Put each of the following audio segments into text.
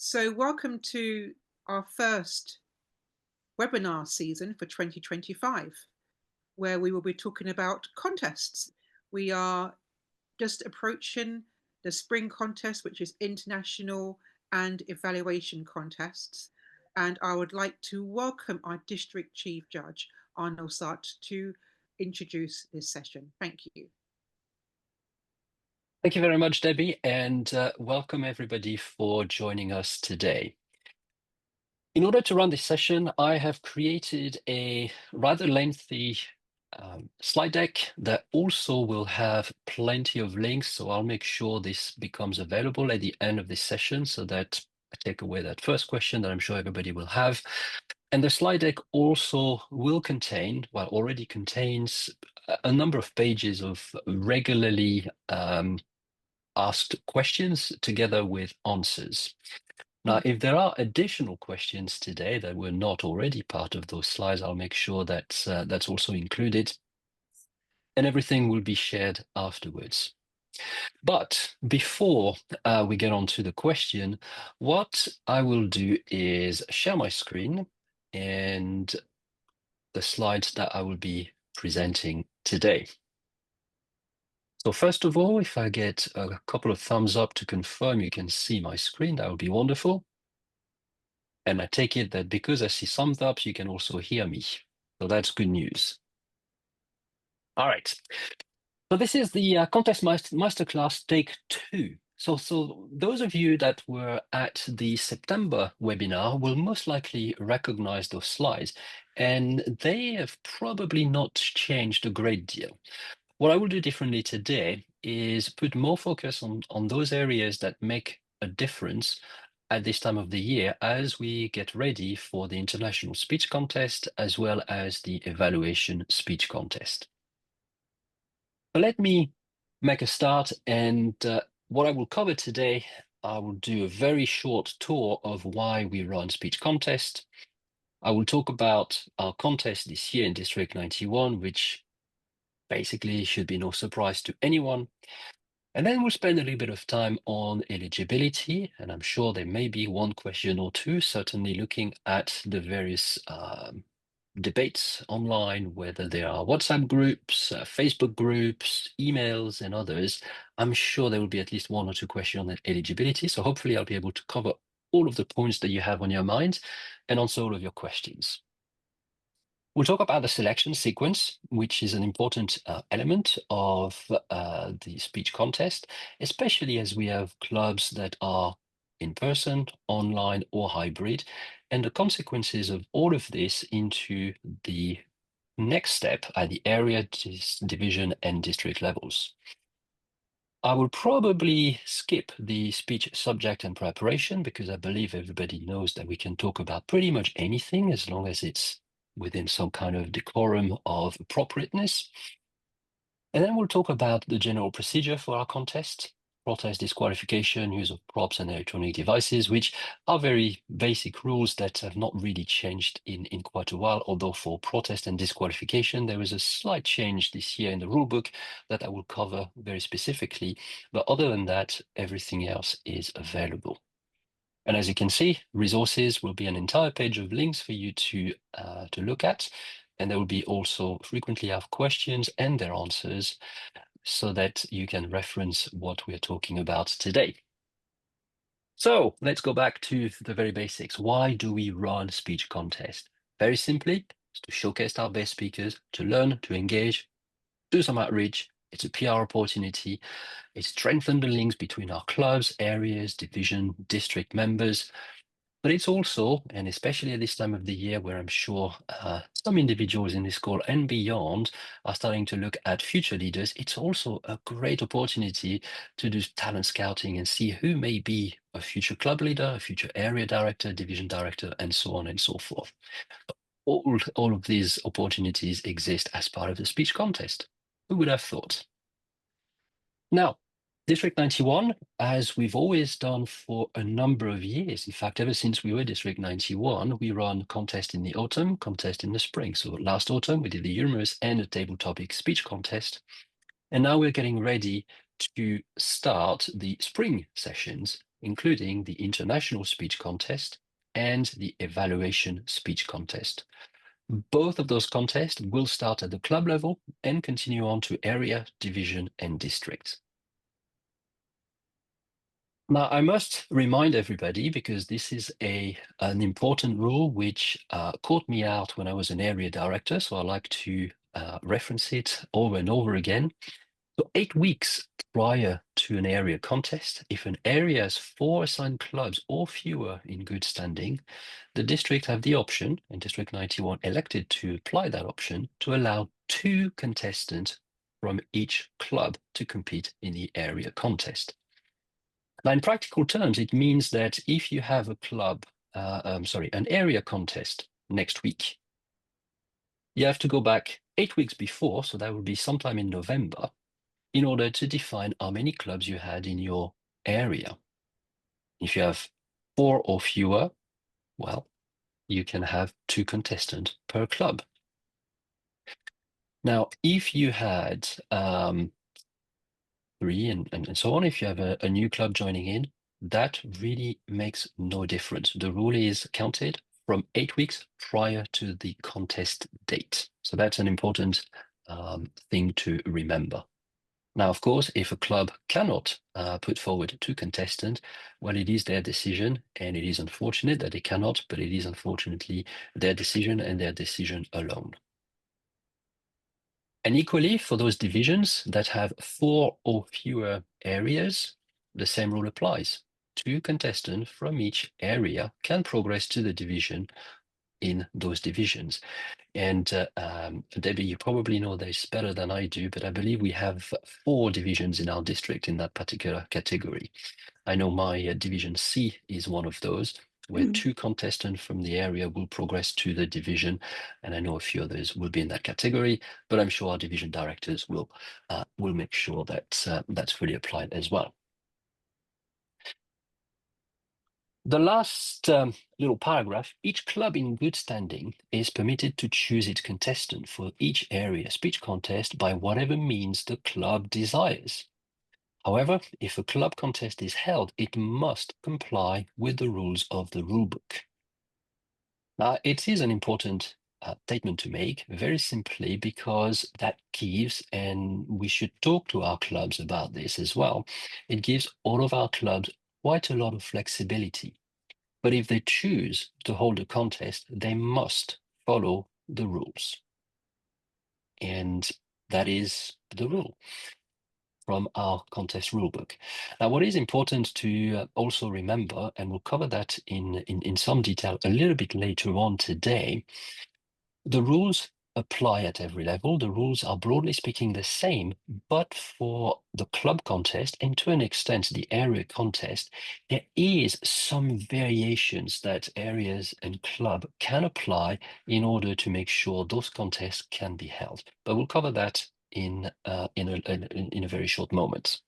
So welcome to our first webinar season for 2025, where we will be talking about contests. We are just approaching the spring contest, which is international and evaluation contests. And I would like to welcome our District Chief Judge, Arnaud Sartre, to introduce this session. Thank you. Thank you very much, Debbie, and welcome everybody for joining us today. In order to run this session, I have created a rather lengthy slide deck that also will have plenty of links, so I'll make sure this becomes available at the end of this session so that I take away that first question that I'm sure everybody will have. And the slide deck also will contain, well, already contains a number of pages of regularly asked questions together with answers. Now, if there are additional questions today that were not already part of those slides, I'll make sure that that's also included, and everything will be shared afterwards. But before we get on to the question, what I will do is share my screen and the slides that I will be presenting today. So first of all, if I get a couple of thumbs up to confirm you can see my screen, that would be wonderful. And I take it that because I see thumbs up, you can also hear me. So that's good news. All right. So this is the Contest Masterclass Take 2. So those of you that were at the September webinar will most likely recognize those slides, and they have probably not changed a great deal. What I will do differently today is put more focus on those areas that make a difference at this time of the year as we get ready for the International Speech Contest as well as the Evaluation Speech Contest. So let me make a start, and what I will cover today, I will do a very short tour of why we run speech contest. I will talk about our contest this year in District 91, which basically should be no surprise to anyone. And then we'll spend a little bit of time on eligibility, and I'm sure there may be one question or two, certainly looking at the various debates online, whether there are WhatsApp groups, Facebook groups, emails, and others. I'm sure there will be at least one or two questions on eligibility. So hopefully I'll be able to cover all of the points that you have on your mind and answer all of your questions. We'll talk about the selection sequence, which is an important element of the speech contest, especially as we have clubs that are in person, online, or hybrid, and the consequences of all of this into the next step at the area, division, and district levels. I will probably skip the speech subject and preparation because I believe everybody knows that we can talk about pretty much anything as long as it's within some kind of decorum of appropriateness. And then we'll talk about the general procedure for our contest, protest, disqualification, use of props and electronic devices, which are very basic rules that have not really changed in quite a while, although for protest and disqualification, there is a slight change this year in the rulebook that I will cover very specifically. But other than that, everything else is available. And as you can see, resources will be an entire page of links for you to look at. And there will be also frequently have questions and their answers so that you can reference what we're talking about today. So let's go back to the very basics. Why do we run speech contest? Very simply, it's to showcase our best speakers, to learn, to engage, do some outreach. It's a PR opportunity. It strengthens the links between our clubs, areas, division, district members. But it's also, and especially at this time of the year where I'm sure some individuals in this call and beyond are starting to look at future leaders, it's also a great opportunity to do talent scouting and see who may be a future club leader, a future area director, division director, and so on and so forth. All of these opportunities exist as part of the speech contest. Who would have thought? Now, District 91, as we've always done for a number of years, in fact, ever since we were District 91, we run contest in the autumn, contest in the spring. So last autumn, we did the humorous and the table topic speech contest. And now we're getting ready to start the spring sessions, including the international speech contest and the evaluation speech contest. Both of those contests will start at the club level and continue on to area, division, and district. Now, I must remind everybody, because this is an important rule which caught me out when I was an area director, so I like to reference it over and over again. So 8 weeks prior to an area contest, if an area has 4 assigned clubs or fewer in good standing, the district have the option, and District 91 elected to apply that option, to allow 2 contestants from each club to compete in the area contest. Now, in practical terms, it means that if you have an area contest next week, you have to go back 8 weeks before, so that would be sometime in November, in order to define how many clubs you had in your area. If you have 4 or fewer, well, you can have 2 contestants per club. Now, if you had 3 and so on, if you have a new club joining in, that really makes no difference. The rule is counted from 8 weeks prior to the contest date. So that's an important thing to remember. Now, of course, if a club cannot put forward 2 contestants, well, it is their decision, and it is unfortunate that they cannot, but it is unfortunately their decision and their decision alone. And equally, for those divisions that have 4 or fewer areas, the same rule applies. 2 contestants from each area can progress to the division in those divisions. And Debbie, you probably know this better than I do, but I believe we have 4 divisions in our district in that particular category. I know my Division C is one of those, where 2 contestants from the area will progress to the division, and I know a few others will be in that category, but I'm sure our division directors will make sure that that's fully applied as well. The last little paragraph: each club in good standing is permitted to choose its contestant for each area speech contest by whatever means the club desires. However, if a club contest is held, it must comply with the rules of the rulebook. Now, it is an important statement to make, very simply because that gives, and we should talk to our clubs about this as well, it gives all of our clubs quite a lot of flexibility. But if they choose to hold a contest, they must follow the rules. And that is the rule from our contest rulebook. Now, what is important to also remember, and we'll cover that in some detail a little bit later on today, the rules apply at every level. The rules are broadly speaking the same, but for the club contest and to an extent the area contest, there is some variations that areas and club can apply in order to make sure those contests can be held. But we'll cover that in a very short moment.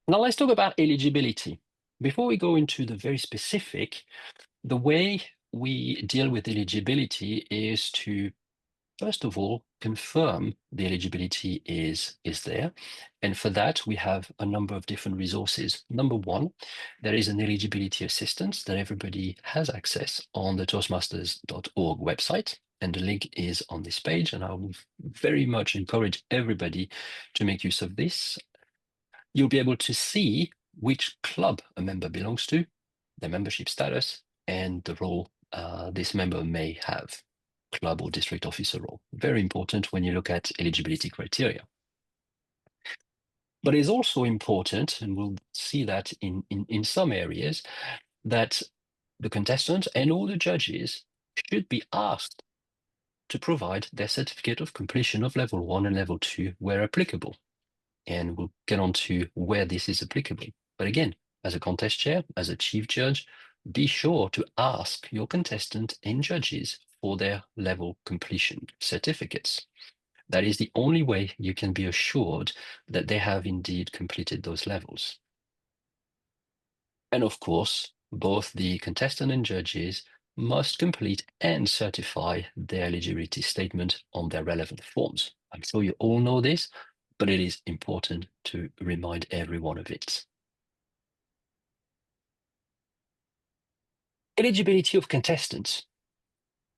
Now let's talk about eligibility. Before we go into the very specific, the way we deal with eligibility is to, first of all, confirm the eligibility is there. And for that, we have a number of different resources. Number one, there is an eligibility assistance that everybody has access on the Toastmasters.org website. And the link is on this page. And I will very much encourage everybody to make use of this. You'll be able to see which club a member belongs to, their membership status, and the role this member may have, club or district officer role. Very important when you look at eligibility criteria. But it's also important, and we'll see that in some areas, that the contestants and all the judges should be asked to provide their certificate of completion of level 1 and level 2 where applicable. And we'll get on to where this is applicable. But again, as a contest chair, as a chief judge, be sure to ask your contestant and judges for their level completion certificates. That is the only way you can be assured that they have indeed completed those levels. And of course, both the contestant and judges must complete and certify their eligibility statement on their relevant forms. I'm sure you all know this, but it is important to remind everyone of it. Eligibility of contestants.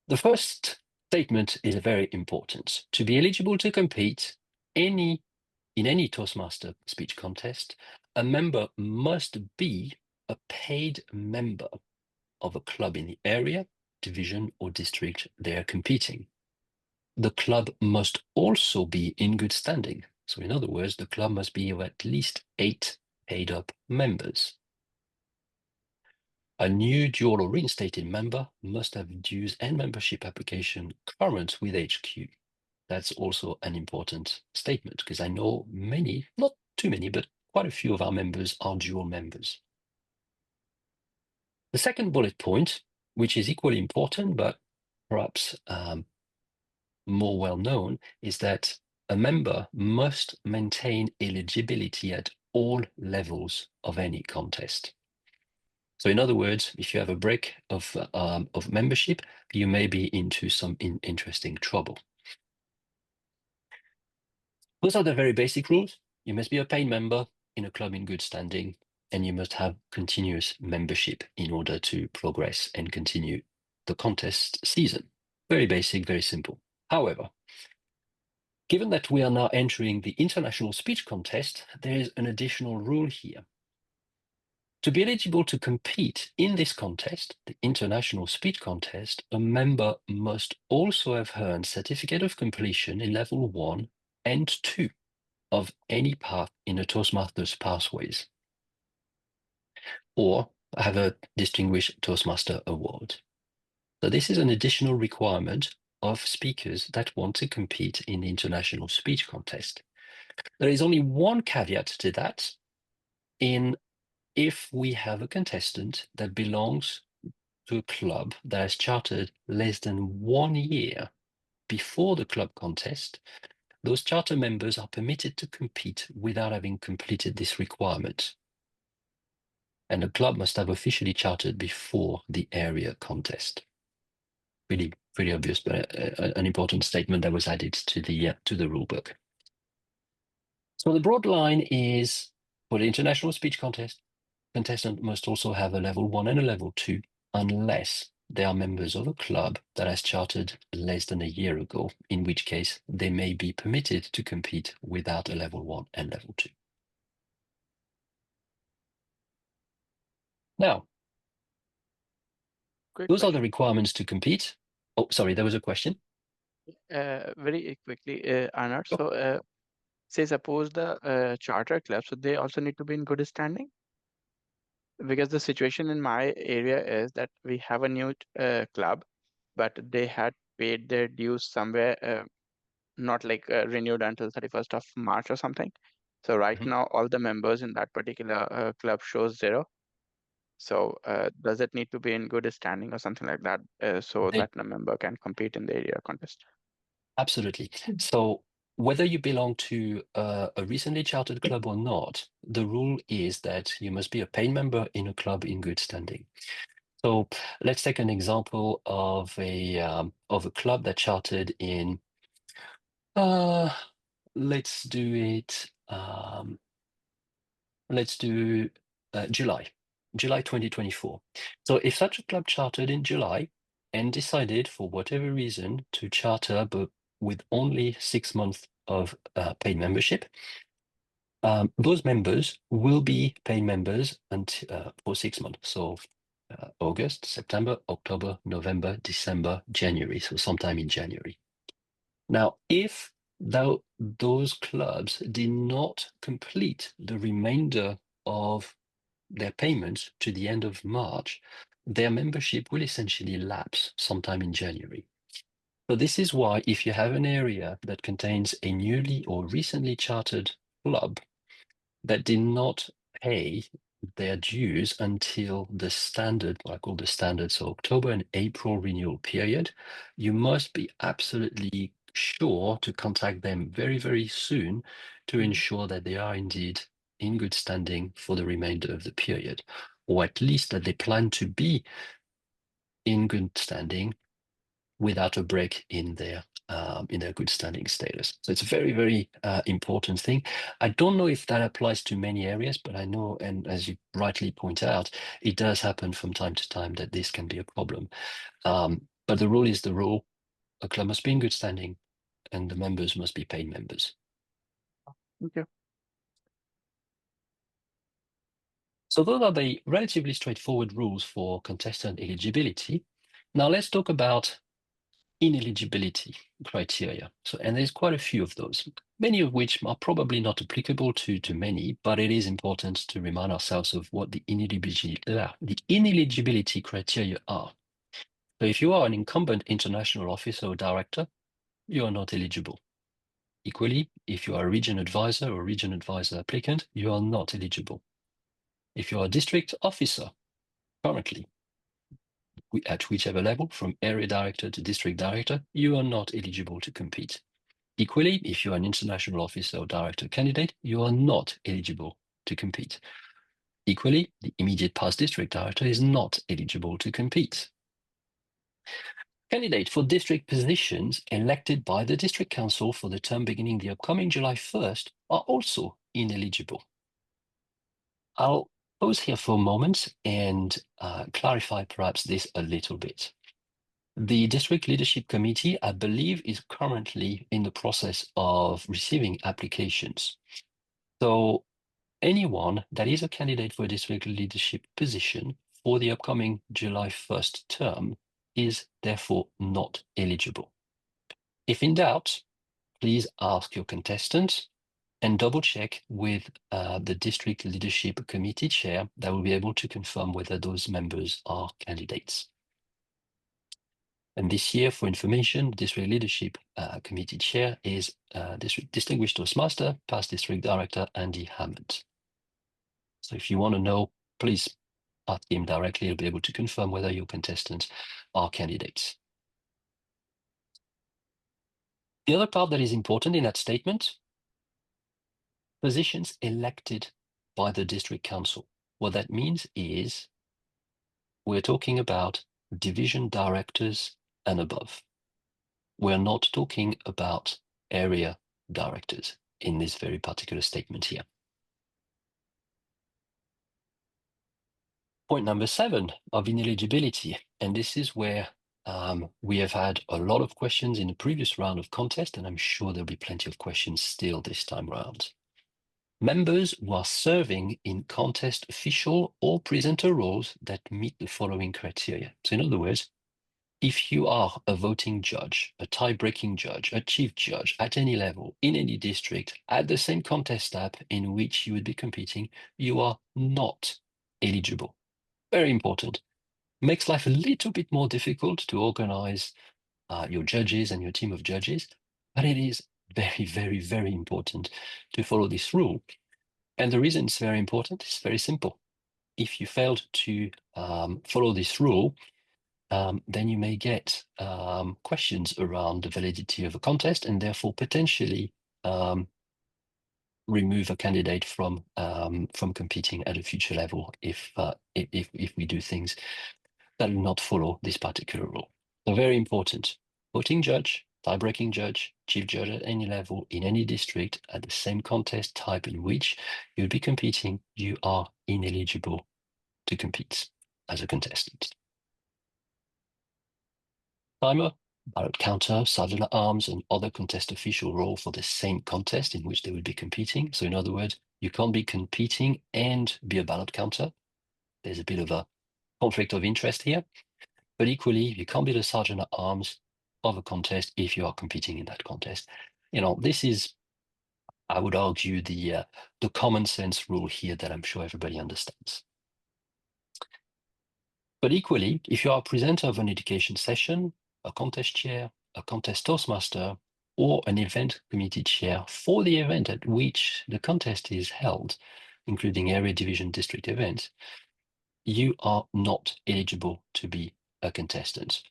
The first statement is very important. To be eligible to compete in any Toastmaster speech contest, a member must be a paid member of a club in the area, division, or district they are competing. The club must also be in good standing. So in other words, the club must be of at least 8 paid-up members. A new dual or reinstated member must have dues and membership application current with HQ. That's also an important statement because I know many, not too many, but quite a few of our members are dual members. The second bullet point, which is equally important, but perhaps more well known, is that a member must maintain eligibility at all levels of any contest. So in other words, if you have a break of membership, you may be into some interesting trouble. Those are the very basic rules. You must be a paid member in a club in good standing, and you must have continuous membership in order to progress and continue the contest season. Very basic, very simple. However, given that we are now entering the international speech contest, there is an additional rule here. To be eligible to compete in this contest, the international speech contest, a member must also have earned certificate of completion in level 1 and 2 of any path in a Toastmasters pathways, or have a distinguished Toastmaster award. So this is an additional requirement of speakers that want to compete in the international speech contest. There is only one caveat to that. If we have a contestant that belongs to a club that is chartered less than 1 year before the club contest, those charter members are permitted to compete without having completed this requirement. And the club must have officially chartered before the area contest. Really, pretty obvious, but an important statement that was added to the rule book. So the broad line is, for the international speech contest, contestant must also have a level 1 and a level 2 unless they are members of a club that has chartered less than a year ago, in which case they may be permitted to compete without a level 1 and level 2. Now, Quick those are the question. requirements to compete. Oh, sorry, there was a question. Very quickly, Arnaud. Sure. So, say suppose the charter club, so they also need to be in good standing, because the situation in my area is that we have a new club, but they had paid their dues somewhere, not like renewed until 31st of March or something. So right Mhm. now, all the members in that particular club shows 0. So does it need to be in good standing or something like that, so They that a member can compete in the area contest? Absolutely. So whether you belong to a recently chartered club or not, the rule is that you must be a paid member in a club in good standing. So let's take an example of a club that chartered in let's do it let's do July 2024. So if such a club chartered in July and decided for whatever reason to charter but with only 6 months of paid membership, those members will be paid members until, for 6 months. So August, September, October, November, December, January. So sometime in January. Now, if those clubs did not complete the remainder of their payments to the end of March, their membership will essentially lapse sometime in January. So this is why if you have an area that contains a newly or recently chartered club that did not pay their dues until the standard, what I call the standard, so October and April renewal period, you must be absolutely sure to contact them very, very soon to ensure that they are indeed in good standing for the remainder of the period, or at least that they plan to be in good standing without a break in their good standing status. So it's a very, very important thing. I don't know if that applies to many areas, but I know, and as you rightly point out, it does happen from time to time that this can be a problem. But the rule is the rule. A club must be in good standing, and the members must be paid members. Okay. So those are the relatively straightforward rules for contestant eligibility. Now let's talk about ineligibility criteria. So, and there's quite a few of those, many of which are probably not applicable to many, but it is important to remind ourselves of what the ineligibility criteria are. So if you are an incumbent international officer or director, you are not eligible. Equally, if you are a region advisor or region advisor applicant, you are not eligible. If you are a district officer currently, at whichever level, from area director to district director, you are not eligible to compete. Equally, if you are an international officer or director candidate, you are not eligible to compete. Equally, the immediate past district director is not eligible to compete. Candidates for district positions elected by the district council for the term beginning the upcoming July 1st are also ineligible. I'll pause here for a moment and clarify perhaps this a little bit. The District Leadership Committee, I believe, is currently in the process of receiving applications. So anyone that is a candidate for a district leadership position for the upcoming July 1st term is therefore not eligible. If in doubt, please ask your contestant and double check with the District Leadership Committee chair that will be able to confirm whether those members are candidates. And this year, for information, District Leadership Committee Chair is Distinguished Toastmaster, past District Director Andy Hammond. So if you want to know, please ask him directly. He'll be able to confirm whether your contestants are candidates. The other part that is important in that statement, positions elected by the District Council. What that means is we're talking about division directors and above. We're not talking about area directors in this very particular statement here. Point number 7 of ineligibility, and this is where we have had a lot of questions in the previous round of contest, and I'm sure there'll be plenty of questions still this time around. Members who are serving in contest official or presenter roles that meet the following criteria. So in other words, if you are a voting judge, a tie-breaking judge, a chief judge at any level, in any district, at the same contest tab in which you would be competing, you are not eligible. Very important. Makes life a little bit more difficult to organize your judges and your team of judges, but it is very, very, very important to follow this rule. And the reason it's very important is very simple. If you failed to follow this rule, then you may get questions around the validity of a contest and therefore potentially remove a candidate from competing at a future level if we do things that will not follow this particular rule. So very important. Voting judge, tie-breaking judge, chief judge at any level in any district at the same contest type in which you'll be competing, you are ineligible to compete as a contestant. Timer, ballot counter, sergeant at arms, and other contest official role for the same contest in which they will be competing. So in other words, you can't be competing and be a ballot counter. There's a bit of a conflict of interest here. But equally, you can't be the sergeant at arms of a contest if you are competing in that contest. You know, this is, I would argue, the common sense rule here that I'm sure everybody understands. But equally, if you are a presenter of an education session, a contest chair, a contest Toastmaster, or an event committee chair for the event at which the contest is held, including area, division, district events, you are not eligible to be a contestant.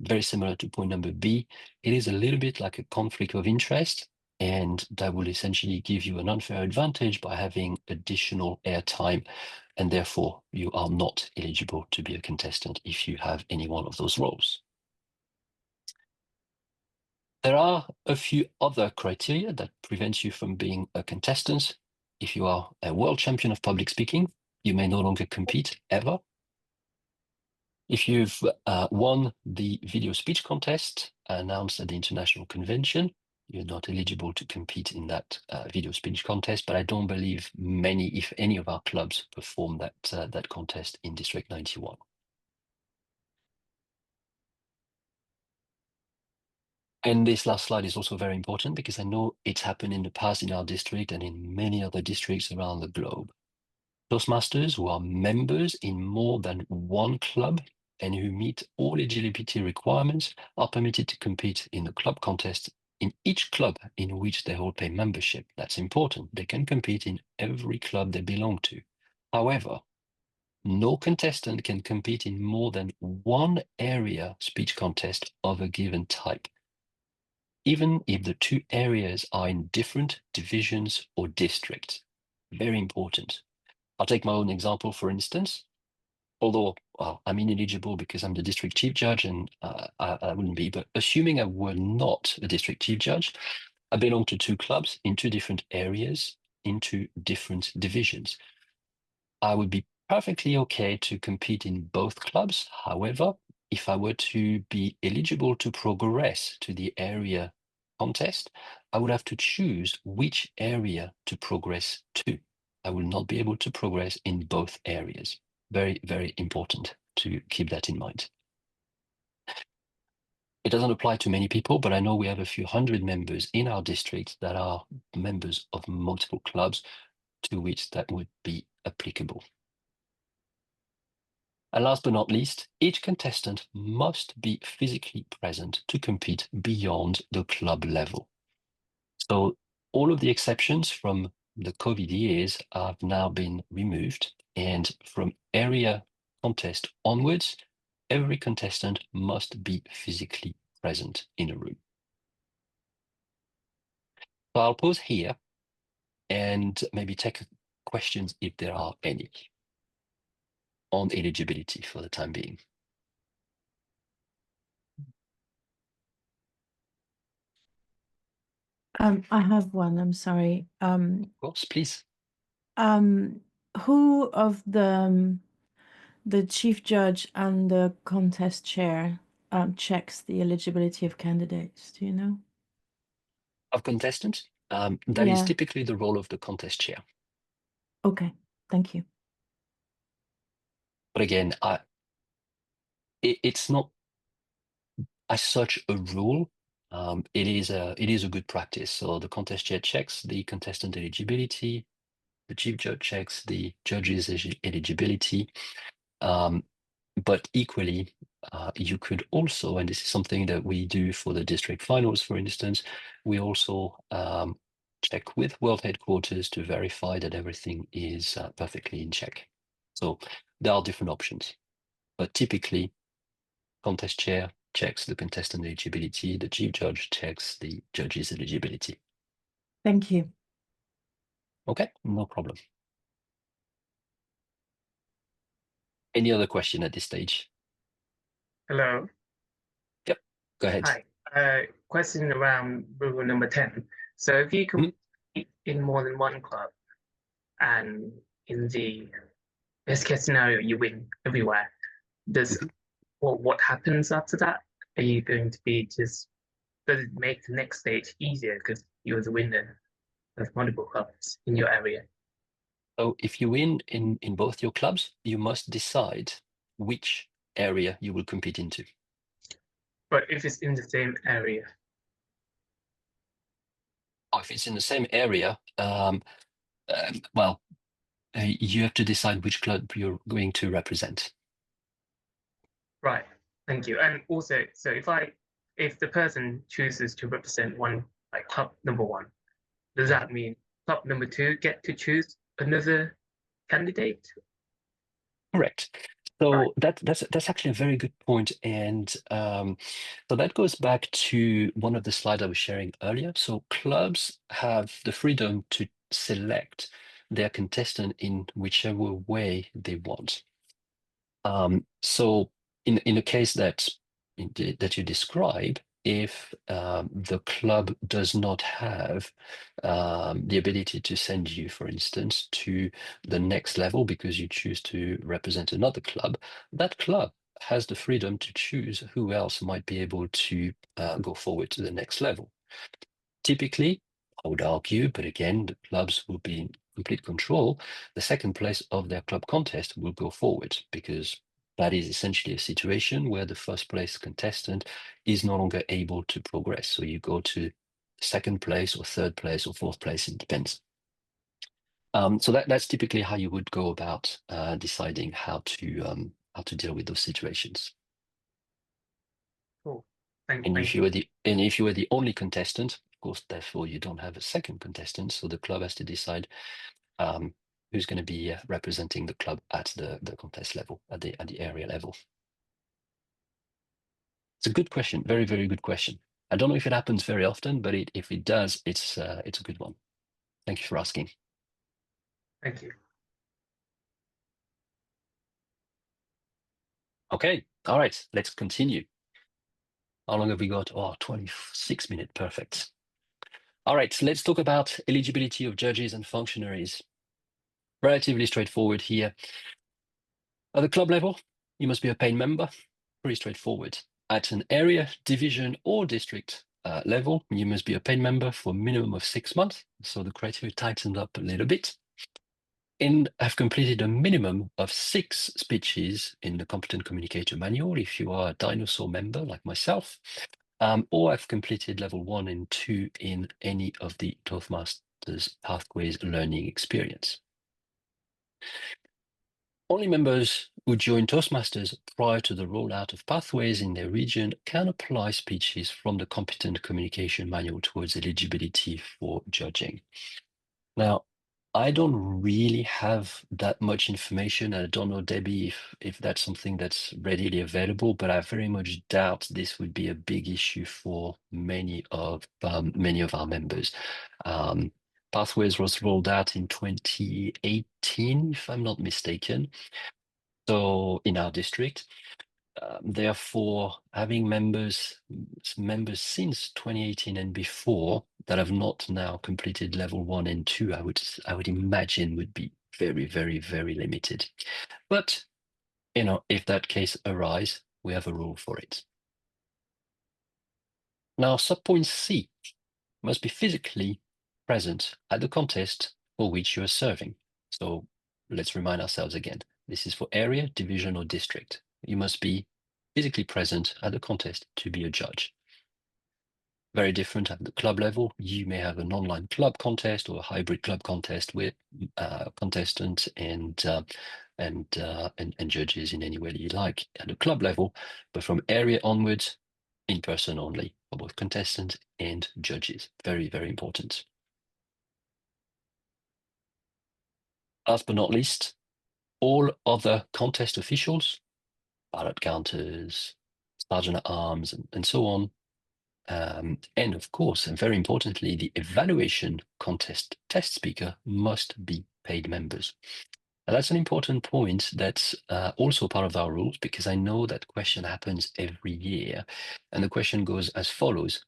Very similar to point number B, it is a little bit like a conflict of interest, and that will essentially give you an unfair advantage by having additional airtime, and therefore you are not eligible to be a contestant if you have any one of those roles. There are a few other criteria that prevents you from being a contestant. If you are a world champion of public speaking, you may no longer compete ever. If you've won the video speech contest announced at the international convention, you're not eligible to compete in that video speech contest, but I don't believe many, if any, of our clubs perform that contest in District 91. And this last slide is also very important because I know it's happened in the past in our district and in many other districts around the globe. Toastmasters who are members in more than one club and who meet all eligibility requirements are permitted to compete in the club contest in each club in which they hold a membership. That's important. They can compete in every club they belong to. However, no contestant can compete in more than one area speech contest of a given type, even if the two areas are in different divisions or districts. Very important. I'll take my own example, for instance. Although, well, I'm ineligible because I'm the district chief judge and I wouldn't be, but assuming I were not a district chief judge, I belong to two clubs in two different areas, in two different divisions. I would be perfectly okay to compete in both clubs. However, if I were to be eligible to progress to the area contest, I would have to choose which area to progress to. I will not be able to progress in both areas. Very, very important to keep that in mind. It doesn't apply to many people, but I know we have a few hundred members in our district that are members of multiple clubs to which that would be applicable. And last but not least, each contestant must be physically present to compete beyond the club level. So all of the exceptions from the COVID years have now been removed, and from area contest onwards, every contestant must be physically present in a room. So I'll pause here and maybe take questions if there are any on eligibility for the time being. I have one, I'm sorry. Of course, please. Who of the chief judge and the contest chair checks the eligibility of candidates? Do you know? Of contestants, that is Yeah. typically the role of the contest chair. Okay, thank you. But again, it's not as such a rule. It is a good practice. So the contest chair checks the contestant eligibility, the chief judge checks the judge's eligibility. But equally, you could also, and this is something that we do for the district finals, for instance, we also check with world headquarters to verify that everything is perfectly in check. So there are different options, but typically, contest chair checks the contestant eligibility, the chief judge checks the judge's eligibility. Thank you. Okay, no problem. Any other question at this stage? Hello. Yep, go ahead. Hi. Question around rule number 10. So if you compete in more than one club and in the best case scenario, you win everywhere, what happens after that? Are you going to be does it make the next stage easier because you're the winner of multiple clubs in your area? So if you win in both your clubs, you must decide which area you will compete into. But if it's in the same area? Or if it's in the same area, you have to decide which club you're going to represent. Right. Thank you. And also, so if the person chooses to represent one, like club number 1, does that mean club number 2 get to choose another candidate? Correct. So Right. that's actually a very good point, and so that goes back to one of the slides I was sharing earlier. So clubs have the freedom to select their contestant in whichever way they want. So in the case that you describe, if the club does not have the ability to send you, for instance, to the next level because you choose to represent another club, that club has the freedom to choose who else might be able to go forward to the next level. Typically, I would argue, but again, the clubs will be in complete control. The second place of their club contest will go forward because that is essentially a situation where the first place contestant is no longer able to progress. So you go to second place or third place or fourth place, it depends. So that's typically how you would go about deciding how to deal with those situations. Cool. And Thank if you were the only contestant, of course, therefore you don't have a second contestant, so the club has to decide who's going to be representing the club at the contest level, at the area level. It's a good question, very, very good question. I don't know if it happens very often, but if it does, it's a good one. Thank you for asking. Thank you. Okay, all right, let's continue. How long have we got? Oh, 26 minutes, perfect. All right, so let's talk about eligibility of judges and functionaries. Relatively straightforward here. At the club level, you must be a paid member. Pretty straightforward. At an area, division, or district level, you must be a paid member for a minimum of 6 months. So the criteria tightened up a little bit. And have completed a minimum of 6 speeches in the Competent Communicator Manual if you are a dinosaur member like myself, or have completed level 1 and 2 in any of the Toastmasters Pathways learning experience. Only members who join Toastmasters prior to the rollout of Pathways in their region can apply speeches from the Competent Communication Manual towards eligibility for judging. Now, I don't really have that much information. I don't know, Debbie, if that's something that's readily available, but I very much doubt this would be a big issue for many of our members. Pathways was rolled out in 2018, if I'm not mistaken. So in our district, therefore, having members since 2018 and before that have not now completed level 1 and 2, I would imagine would be very, very, very limited. But if that case arises, we have a rule for it. Now, subpoint C must be physically present at the contest for which you are serving. So let's remind ourselves again. This is for area, division, or district. You must be physically present at the contest to be a judge. Very different at the club level. You may have an online club contest or a hybrid club contest with contestants and judges in any way that you like at the club level. But from area onwards, in person only for both contestants and judges. Very, very important. Last but not least, all other contest officials, ballot counters, sergeant at arms, and so on. And of course, and very importantly, the evaluation contest test speaker must be paid members. Now, that's an important point that's also part of our rules, because I know that question happens every year. And the question goes as follows.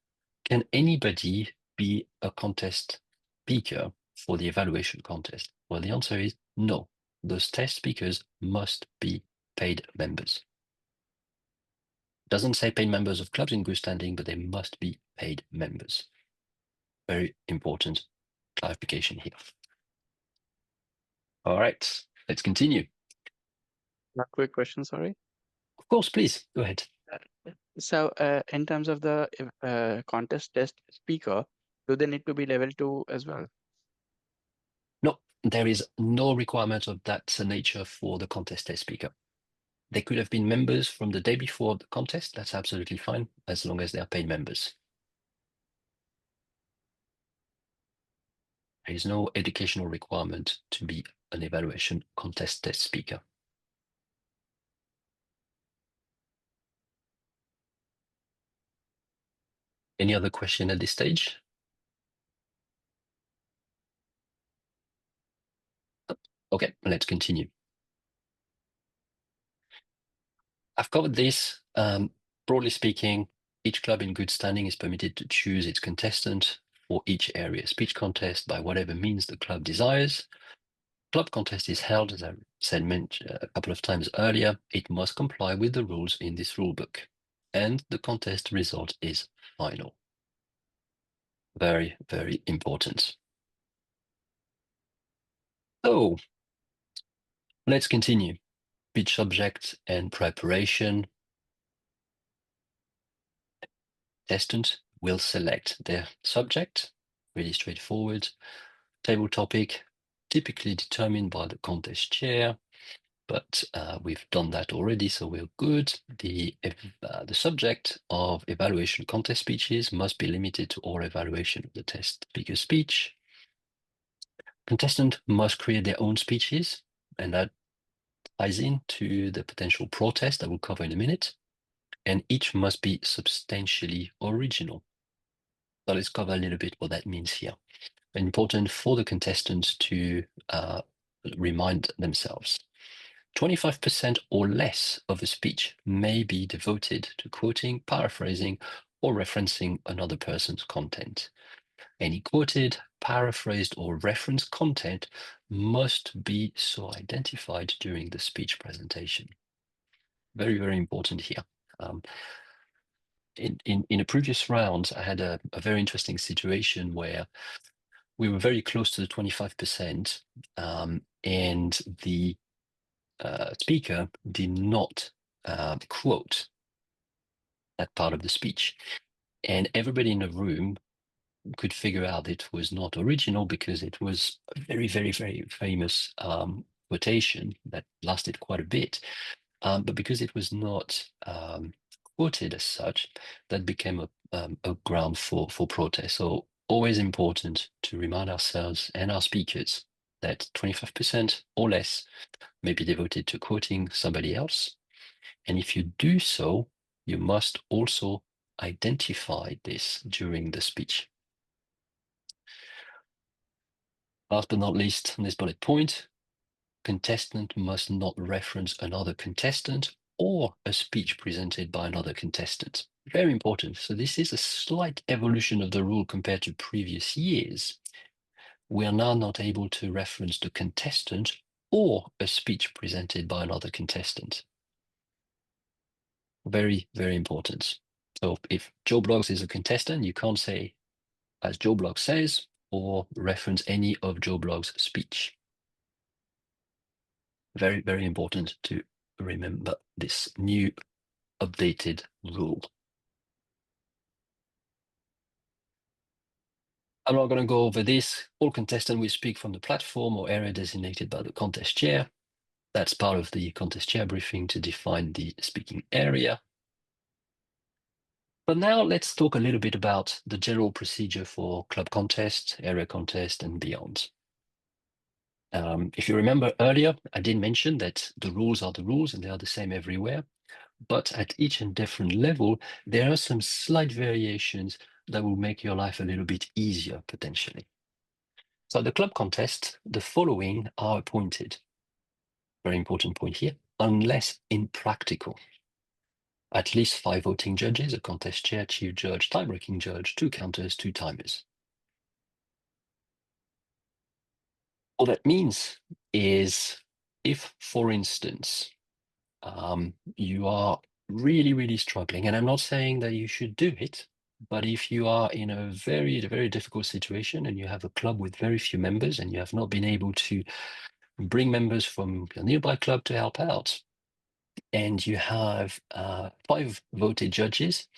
Can anybody be a contest speaker for the evaluation contest? Well, the answer is no. Those test speakers must be paid members. Doesn't say paid members of clubs in good standing, but they must be paid members. Very important clarification here. All right, let's continue. A quick question, sorry. Of course, please, go ahead. So in terms of the contest test speaker, do they need to be level 2 as well? No, there is no requirement of that nature for the contest test speaker. They could have been members from the day before the contest. That's absolutely fine, as long as they are paid members. There is no educational requirement to be an evaluation contest test speaker. Any other question at this stage? Okay, let's continue. I've covered this, broadly speaking, Each club in good standing is permitted to choose its contestant for each area. Speech contest by whatever means the club desires. Club contest is held, as I said a couple of times earlier. It must comply with the rules in this rule book, and the contest result is final. Very, very important. So let's continue. Speech subject and preparation. Contestant will select their subject, really straightforward. Table topic, typically determined by the contest chair, but we've done that already, so we're good. The subject of evaluation contest speeches must be limited to oral evaluation of the test speaker speech. Contestant must create their own speeches, and that ties into the potential protest that we'll cover in a minute, and each must be substantially original. So let's cover a little bit what that means here. Important for the contestants to remind themselves. 25% or less of a speech may be devoted to quoting, paraphrasing, or referencing another person's content. Any quoted, paraphrased, or referenced content must be so identified during the speech presentation. Very, very important here. In a previous round, I had a very interesting situation where we were very close to the 25%, and the speaker did not quote that part of the speech. And everybody in the room could figure out it was not original because it was a very, very, very famous quotation that lasted quite a bit. But because it was not quoted as such, that became a ground for protest. So always important to remind ourselves and our speakers that 25% or less may be devoted to quoting somebody else. And if you do so, you must also identify this during the speech. Last but not least, on this bullet point, contestant must not reference another contestant or a speech presented by another contestant. Very important. So this is a slight evolution of the rule compared to previous years. We are now not able to reference the contestant or a speech presented by another contestant. Very, very important. So if Joe Bloggs is a contestant, you can't say, as Joe Bloggs says, or reference any of Joe Bloggs' speech. Very, very important to remember this new updated rule. I'm not going to go over this. All contestants will speak from the platform or area designated by the contest chair. That's part of the contest chair briefing to define the speaking area. But now let's talk a little bit about the general procedure for club contest, area contest, and beyond. If you remember earlier, I did mention that the rules are the rules and they are the same everywhere. But at each and different level, there are some slight variations that will make your life a little bit easier, potentially. So the club contest, the following are appointed. Very important point here, unless impractical. At least 5 voting judges, a contest chair, chief judge, tie-breaking judge, 2 counters, 2 timers. All that means is if, for instance, you are really, really struggling, and I'm not saying that you should do it, but if you are in a very, very difficult situation and you have a club with very few members and you have not been able to bring members from a nearby club to help out, and you have 5 voted judges,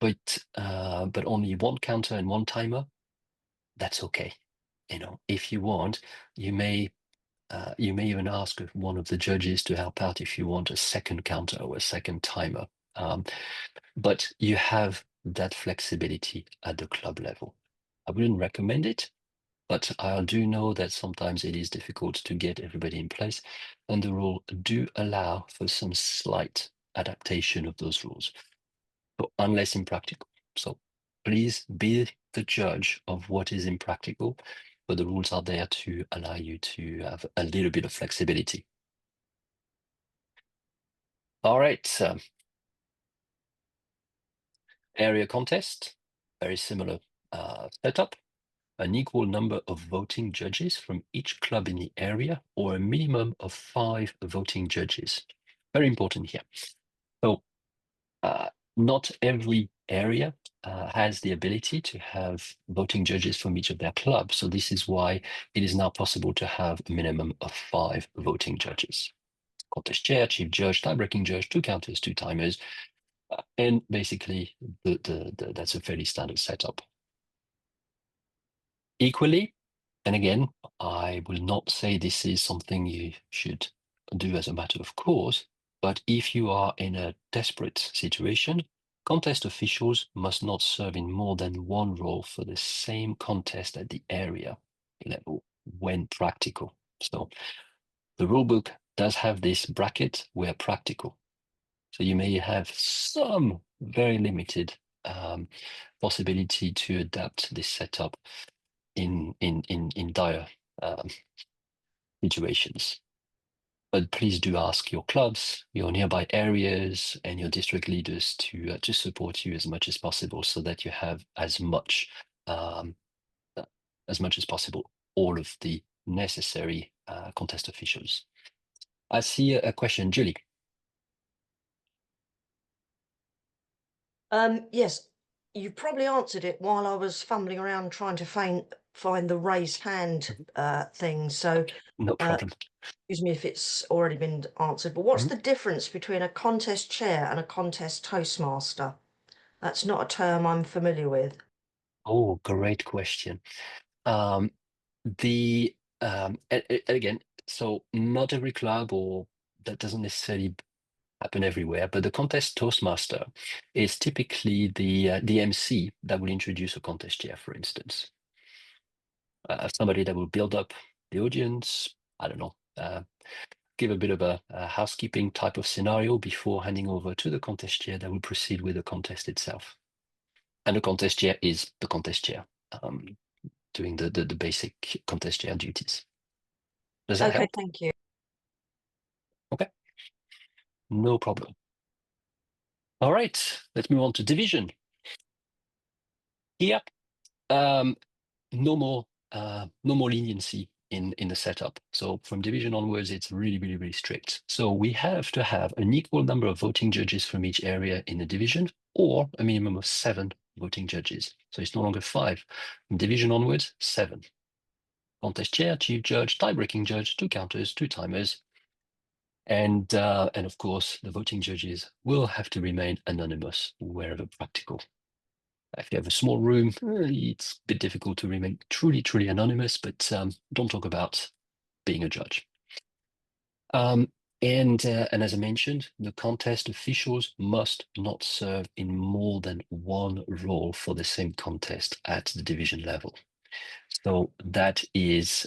but only 1 counter and 1 timer, that's okay. You know, if you want, you may even ask one of the judges to help out if you want a second counter or a second timer. But you have that flexibility at the club level. I wouldn't recommend it, but I do know that sometimes it is difficult to get everybody in place, and the rules do allow for some slight adaptation of those rules, so unless impractical. So please be the judge of what is impractical, but the rules are there to allow you to have a little bit of flexibility. All right. Area contest, very similar setup. An equal number of voting judges from each club in the area, or a minimum of 5 voting judges. Very important here. So not every area has the ability to have voting judges from each of their clubs. So this is why it is now possible to have a minimum of 5 voting judges. Contest chair, chief judge, tie-breaking judge, 2 counters, 2 timers, and basically that's a fairly standard setup. Equally, and again, I will not say this is something you should do as a matter of course, but if you are in a desperate situation, contest officials must not serve in more than one role for the same contest at the area level when practical. So the rulebook does have this bracket where practical. So you may have some very limited possibility to adapt this setup in dire situations. But please do ask your clubs, your nearby areas, and your district leaders to support you as much as possible, so that you have as much as possible all of the necessary contest officials. I see a question, Julie. Yes, you probably answered it while I was fumbling around trying to find the raised hand thing. So No problem. excuse me if it's already been answered, but what's the difference between a contest chair and a contest Toastmaster? That's not a term I'm familiar with. Oh, great question. Again, so not every club, or that doesn't necessarily happen everywhere, but the contest Toastmaster is typically the MC that will introduce a contest chair, for instance. Somebody that will build up the audience, I don't know, give a bit of a housekeeping type of scenario before handing over to the contest chair that will proceed with the contest itself. And the contest chair is the contest chair, doing the basic contest chair duties. Does that help? Thank you. Okay, no problem. All right, let's move on to division. Here, no more leniency in the setup. So from division onwards, it's really strict. So we have to have an equal number of voting judges from each area in the division, or a minimum of 7 voting judges. So it's no longer 5. From division onwards, 7. Contest chair, chief judge, tie-breaking judge, 2 counters, 2 timers. And of course, the voting judges will have to remain anonymous wherever practical. If you have a small room, it's a bit difficult to remain truly anonymous, but don't talk about being a judge. And as I mentioned, the contest officials must not serve in more than one role for the same contest at the division level. So that is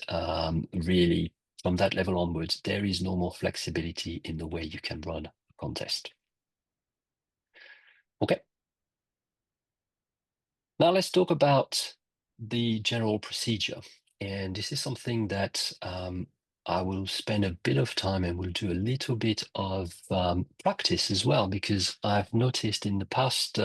really, from that level onwards, there is no more flexibility in the way you can run a contest. Okay. Now let's talk about the general procedure. And this is something that I will spend a bit of time and will do a little bit of practice as well, because I've noticed in the past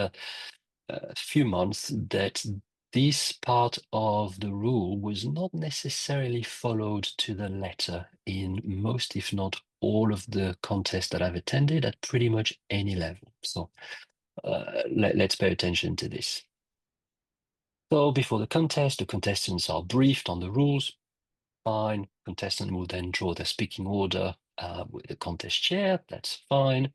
few months that this part of the rule was not necessarily followed to the letter in most, if not all, of the contests that I've attended at pretty much any level. So let's pay attention to this. So before the contest, the contestants are briefed on the rules. Fine. Contestant will then draw their speaking order with the contest chair. That's fine.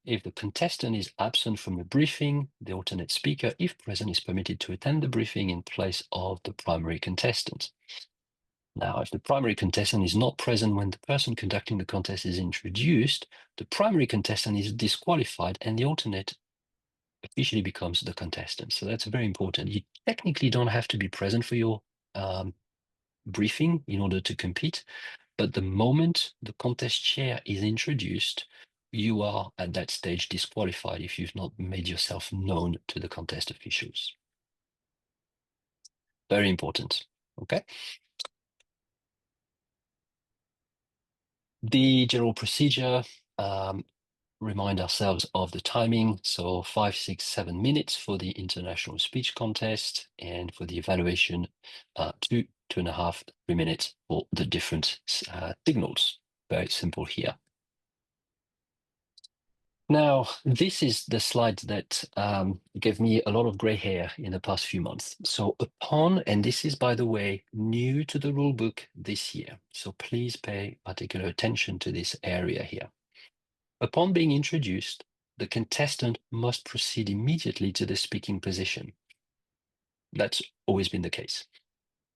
If the contestant is absent from the briefing, the alternate speaker, if present, is permitted to attend the briefing in place of the primary contestant. Now, if the primary contestant is not present when the person conducting the contest is introduced, the primary contestant is disqualified and the alternate officially becomes the contestant. So that's very important. You technically don't have to be present for your briefing in order to compete, but the moment the contest chair is introduced, you are at that stage disqualified if you've not made yourself known to the contest officials. Very important, okay? The general procedure, remind ourselves of the timing. So 5, 6, 7 minutes for the international speech contest, and for the evaluation, 2, 2.5, 3 minutes for the different signals. Very simple here. Now, this is the slide that gave me a lot of gray hair in the past few months. So upon, and this is, by the way, new to the rule book this year, so please pay particular attention to this area here. Upon being introduced, the contestant must proceed immediately to the speaking position. That's always been the case.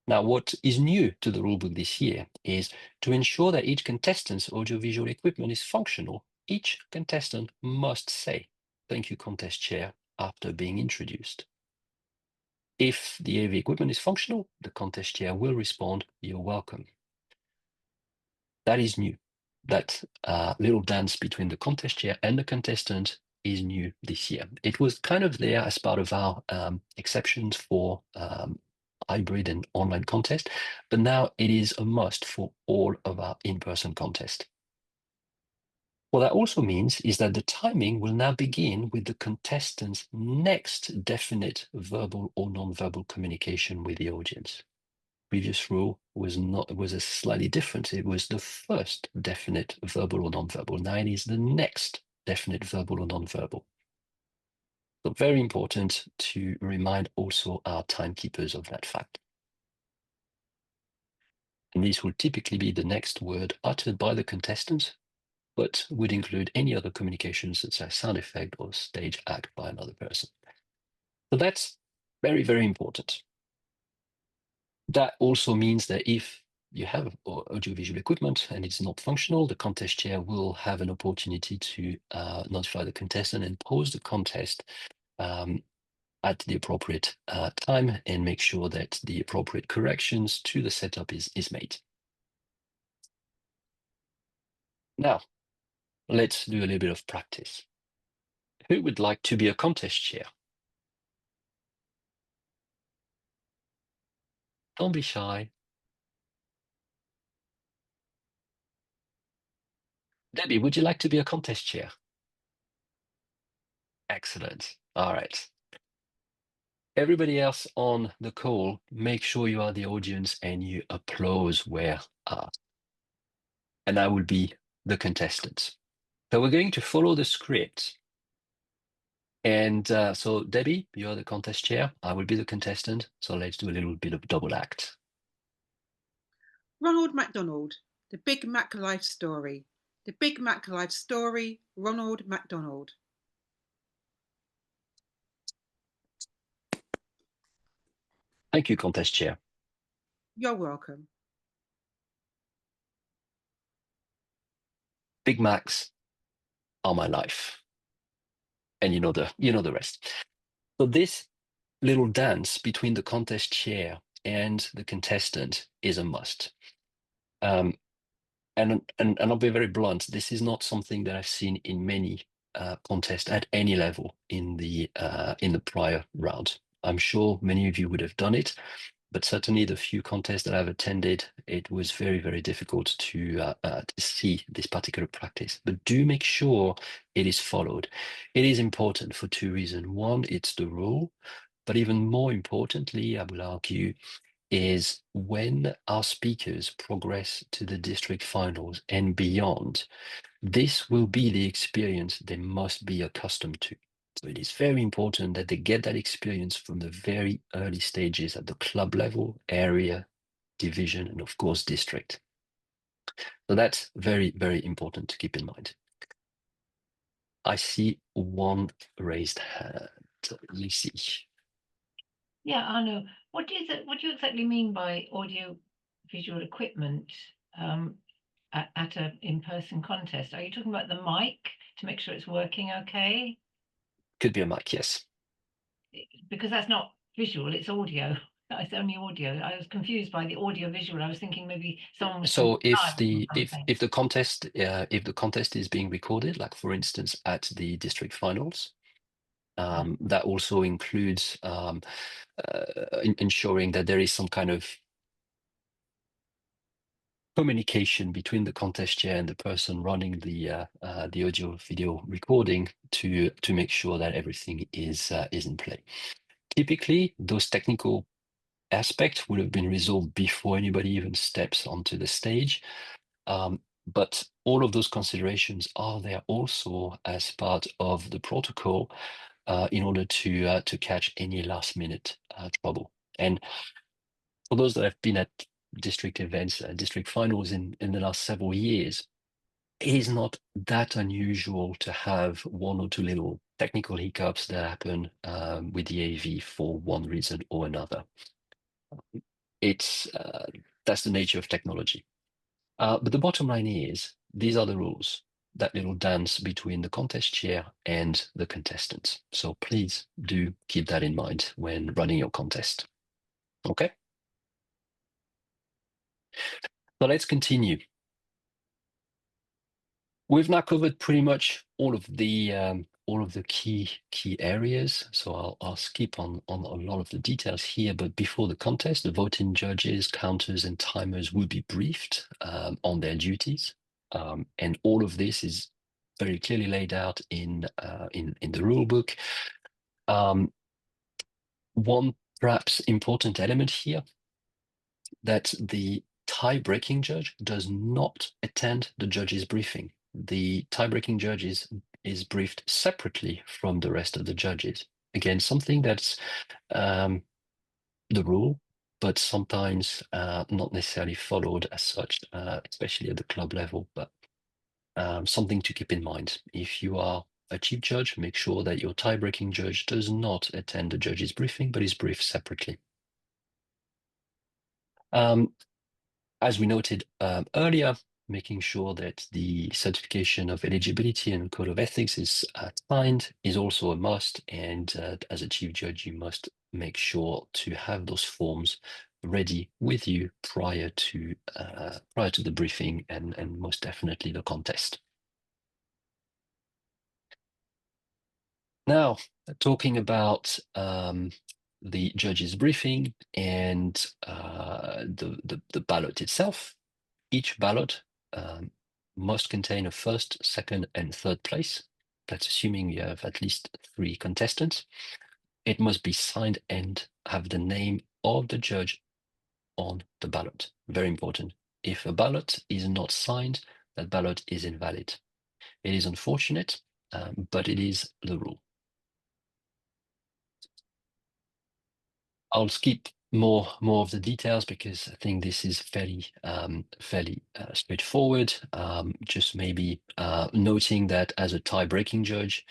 Now, what is new to the rulebook this year is to ensure that each contestant's audiovisual equipment is functional. Each contestant must say, "Thank you, contest chair," after being introduced. If the AV equipment is functional, the contest chair will respond, "You're welcome." That is new. That little dance between the contest chair and the contestant is new this year. It was kind of there as part of our exceptions for hybrid and online contest, but now it is a must for all of our in-person contests. What that also means is that the timing will now begin with the contestant's next definite verbal or non-verbal communication with the audience. Previous rule was a slightly different. It was the first definite verbal or non-verbal. Now it is the next definite verbal or non-verbal. So very important to remind also our timekeepers of that fact. And this will typically be the next word uttered by the contestant, but would include any other communications such as sound effect or stage act by another person. So that's very, very important. That also means that if you have audiovisual equipment and it's not functional, the contest chair will have an opportunity to notify the contestant and pause the contest at the appropriate time, and make sure that the appropriate corrections to the setup is made. Now, let's do a little bit of practice. Who would like to be a contest chair? Don't be shy. Debbie, would you like to be a contest chair? Excellent. All right. Everybody else on the call, make sure you are the audience and you applaud where asked. And I will be the contestants. So we're going to follow the script. And so Debbie, you're the contest chair. I will be the contestant. So let's do a little bit of double act. Ronald McDonald, the Big Mac life story. The Big Mac life story, Ronald McDonald. Thank you, contest chair. You're welcome. Big Macs are my life. And you know the rest. So this little dance between the contest chair and the contestant is a must. And I'll be very blunt. This is not something that I've seen in many contests at any level in the prior round. I'm sure many of you would have done it, but certainly the few contests that I've attended, it was very, very difficult to see this particular practice. But do make sure it is followed. It is important for two reasons. One, it's the rule, but even more importantly, I will argue, is when our speakers progress to the district finals and beyond, this will be the experience they must be accustomed to. So it is very important that they get that experience from the very early stages at the club level, area, division, and of course, district. So that's very, very important to keep in mind. I see one raised hand. Lucy. Yeah, Arnaud, what do you exactly mean by audio visual equipment at an in-person contest? Are you talking about the mic to make sure it's working okay? Could be a mic, yes. Because that's not visual, it's audio. It's only audio. I was confused by the audio visual. I was thinking maybe someone was. So if the contest is being recorded, like for instance at the district finals, that also includes ensuring that there is some kind of communication between the contest chair and the person running the audio video recording to make sure that everything is in play. Typically, those technical aspects would have been resolved before anybody even steps onto the stage. But all of those considerations are there also as part of the protocol in order to catch any last minute trouble. And for those that have been at district events, district finals in the last several years, it is not that unusual to have one or two little technical hiccups that happen with the AV for one reason or another. It's that's the nature of technology. But the bottom line is, these are the rules, that little dance between the contest chair and the contestants. So please do keep that in mind when running your contest. Okay? So let's continue. We've now covered pretty much all of the key areas. So I'll skip on a lot of the details here. But before the contest, the voting judges, counters, and timers will be briefed on their duties, and all of this is very clearly laid out in the rule book. One perhaps important element here, that the tie-breaking judge does not attend the judge's briefing. The tie-breaking judge is briefed separately from the rest of the judges. Again, something that's the rule, but sometimes not necessarily followed as such, especially at the club level, but something to keep in mind. If you are a chief judge, make sure that your tie-breaking judge does not attend the judge's briefing, but is briefed separately. As we noted earlier, making sure that the certification of eligibility and code of ethics is signed is also a must. And as a chief judge, you must make sure to have those forms ready with you prior to the briefing and most definitely the contest. Now, talking about the judge's briefing and the ballot itself. Each ballot must contain a first, second, and third place. That's assuming you have at least 3 contestants. It must be signed and have the name of the judge on the ballot. Very important. If a ballot is not signed, that ballot is invalid. It is unfortunate, but it is the rule. I'll skip more of the details because I think this is fairly straightforward. Just maybe noting that as a tie-breaking judge,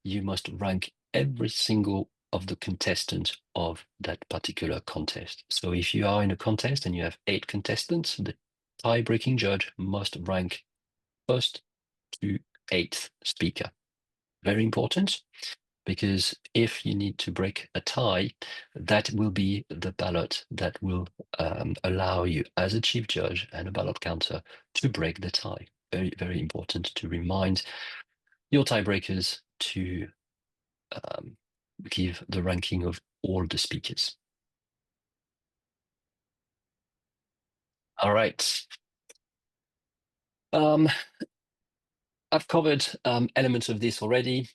you must rank every single of the contestants of that particular contest. So if you are in a contest and you have 8 contestants, the tie-breaking judge must rank first to 8th speaker. Very important. Because if you need to break a tie, that will be the ballot that will allow you as a chief judge and a ballot counter to break the tie. Very, very important to remind your tiebreakers to give the ranking of all the speakers. All right. I've covered elements of this already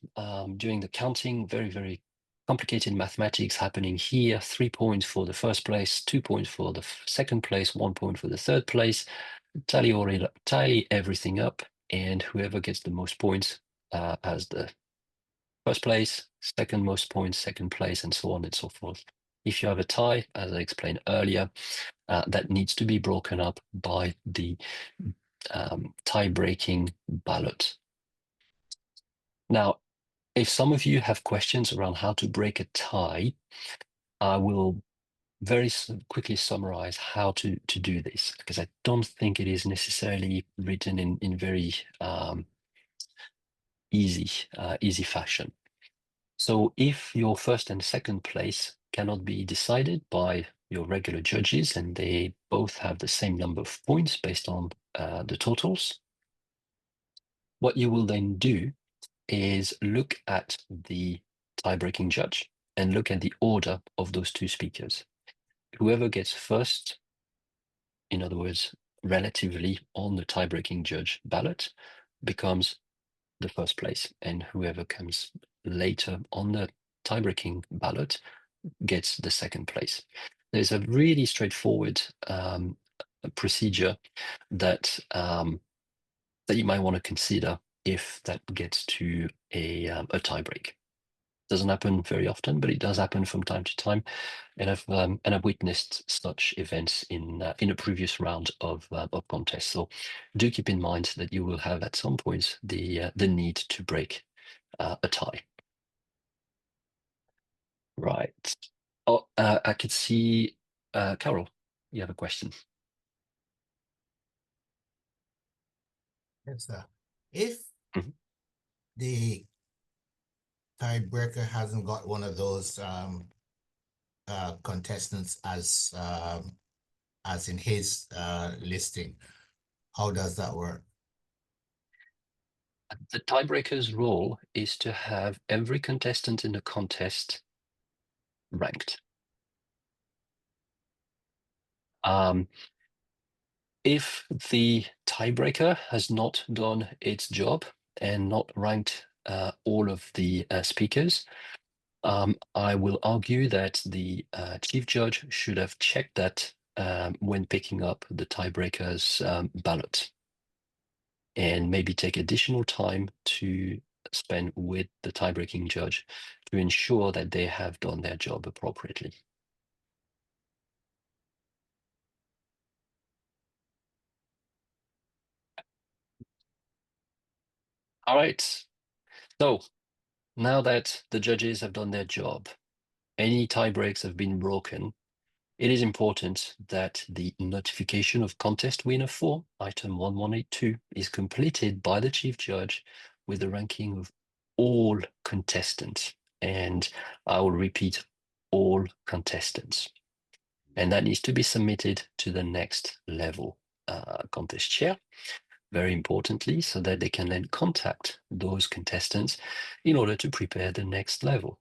during the counting. Very, very complicated mathematics happening here. 3 points for the first place, 2 points for the second place, 1 point for the third place. Tally everything up, and whoever gets the most points has the first place, second most points, second place, and so on and so forth. If you have a tie, as I explained earlier, that needs to be broken up by the tie-breaking ballot. Now, if some of you have questions around how to break a tie, I will very quickly summarize how to do this, because I don't think it is necessarily written in very easy fashion. So if your first and second place cannot be decided by your regular judges and they both have the same number of points based on the totals, what you will then do is look at the tie-breaking judge and look at the order of those 2 speakers. Whoever gets first, in other words, relatively on the tie-breaking judge ballot becomes the first place, and whoever comes later on the tie-breaking ballot gets the second place. There's a really straightforward procedure that that you might want to consider if that gets to a tiebreak. Doesn't happen very often, but it does happen from time to time, and I've witnessed such events in a previous round of contests. So do keep in mind that you will have at some point the need to break a tie. Right. Oh, I could see Carol. You have a question. Yes, sir. If Mhm. the tiebreaker hasn't got one of those contestants as in his listing, how does that work? The tiebreaker's role is to have every contestant in the contest ranked. If the tiebreaker has not done its job and not ranked all of the speakers, I will argue that the chief judge should have checked that when picking up the tiebreaker's ballot, and maybe take additional time to spend with the tie-breaking judge to ensure that they have done their job appropriately. All right. So now that the judges have done their job, any tie breaks have been broken, it is important that the notification of contest winner form, item 1182, is completed by the chief judge with the ranking of all contestants. And I will repeat, all contestants. And that needs to be submitted to the next level contest chair, very importantly, so that they can then contact those contestants in order to prepare the next level.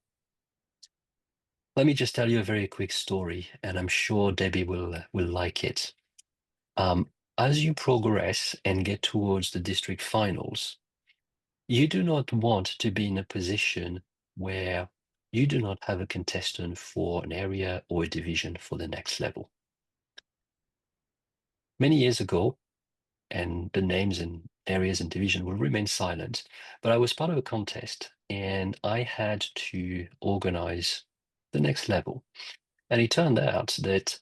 Let me just tell you a very quick story, and I'm sure Debbie will like it. As you progress and get towards the district finals, you do not want to be in a position where you do not have a contestant for an area or a division for the next level. Many years ago, and the names and areas and division will remain silent, but I was part of a contest and I had to organize the next level. And it turned out that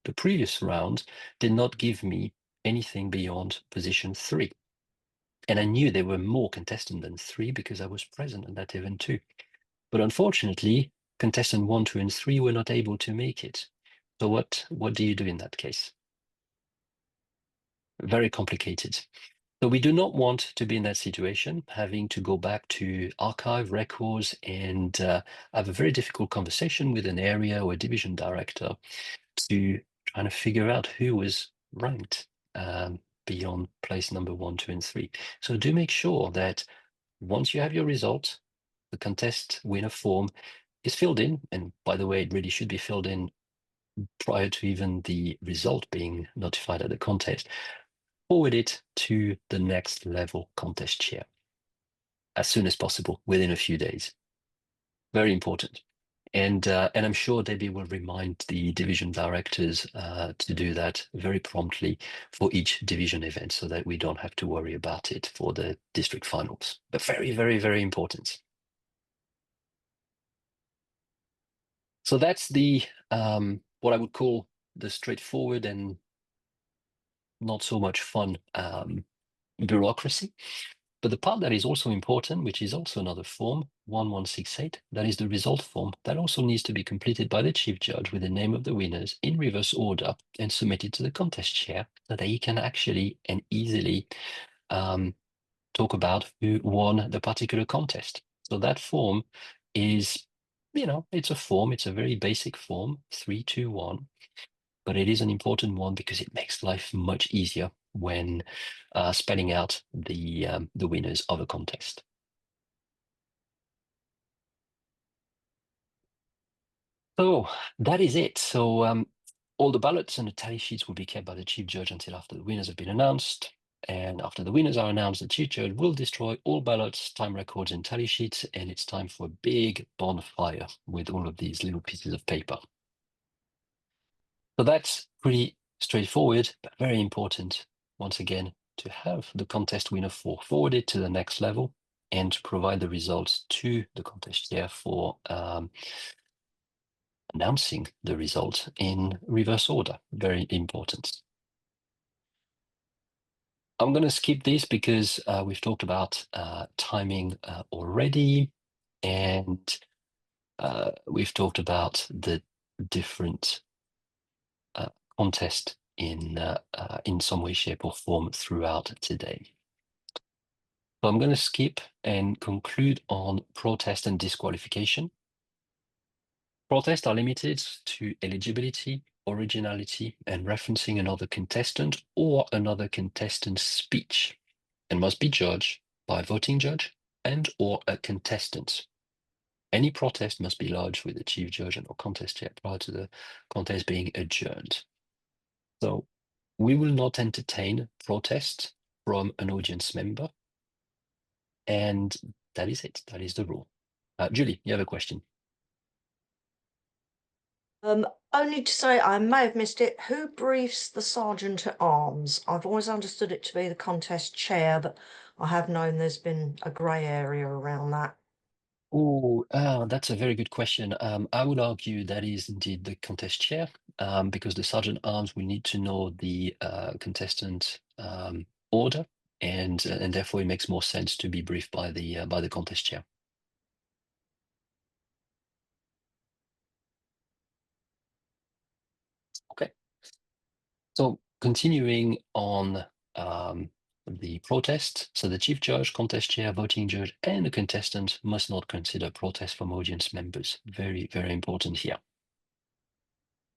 the previous round did not give me anything beyond position 3. And I knew there were more contestants than 3 because I was present at that event too. But unfortunately, contestant 1, 2, and 3 were not able to make it. So what do you do in that case? Very complicated. So we do not want to be in that situation, having to go back to archive records and have a very difficult conversation with an area or a division director to trying to figure out who was ranked beyond place number 1, 2, and 3. So do make sure that once you have your result, the contest winner form is filled in. And by the way, it really should be filled in prior to even the result being notified at the contest. Forward it to the next level contest chair as soon as possible, within a few days. Very important. And I'm sure Debbie will remind the division directors to do that very promptly for each division event so that we don't have to worry about it for the district finals. But very, very, very important. So that's the what I would call the straightforward and not so much fun bureaucracy. But the part that is also important, which is also another form, 1168, that is the result form, that also needs to be completed by the chief judge with the name of the winners in reverse order and submitted to the contest chair so that he can actually and easily talk about who won the particular contest. So that form is, it's a form, it's a very basic form, 321. But it is an important one because it makes life much easier when spelling out the winners of a contest. So that is it. So All the ballots and the tally sheets will be kept by the chief judge until after the winners have been announced. And after the winners are announced, the chief judge will destroy all ballots, time records, and tally sheets. And it's time for a big bonfire with all of these little pieces of paper. So that's pretty straightforward, but very important, once again, to have the contest winner forwarded to the next level and to provide the results to the contest chair for announcing the result in reverse order. Very important. I'm going to skip this because we've talked about timing already, and we've talked about the different contest in some way, shape, or form throughout today. So I'm going to skip and conclude on protest and disqualification. Protests are limited to eligibility, originality, and referencing another contestant or another contestant's speech, and must be judged by a voting judge and or a contestant. Any protest must be lodged with the chief judge and or contest chair prior to the contest being adjourned. So we will not entertain protest from an audience member, and that is it. That is the rule. Julie, you have a question? Only to say, I may have missed it. Who briefs the sergeant at arms? I've always understood it to be the contest chair, but I have known there's been a grey area around that. Oh, that's a very good question. I would argue that is indeed the contest chair, because the sergeant at arms will need to know the contestant order, and therefore it makes more sense to be briefed by the contest chair. Okay. So continuing on the protest, so the chief judge, contest chair, voting judge, and the contestant must not consider protest from audience members. Very, very important here.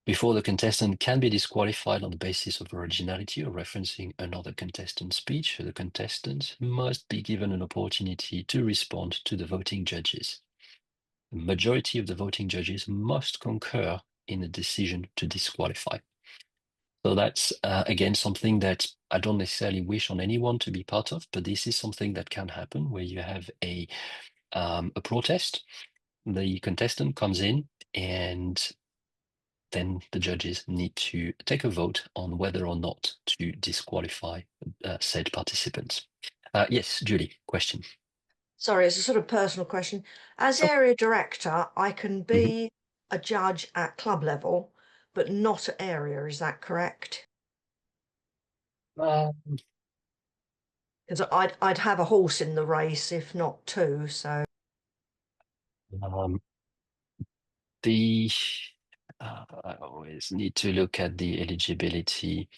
Before the contestant can be disqualified on the basis of originality or referencing another contestant's speech, the contestant must be given an opportunity to respond to the voting judges. The majority of the voting judges must concur in the decision to disqualify. So that's, again, something that I don't necessarily wish on anyone to be part of, but this is something that can happen where you have a protest, the contestant comes in, and then the judges need to take a vote on whether or not to disqualify said participants. Yes, Julie, question. Sorry, it's a sort of personal question. As area director, I can be a judge at club level, but not at area. Is that correct? Because I'd have a horse in the race, if not two. So I always need to look at the eligibility.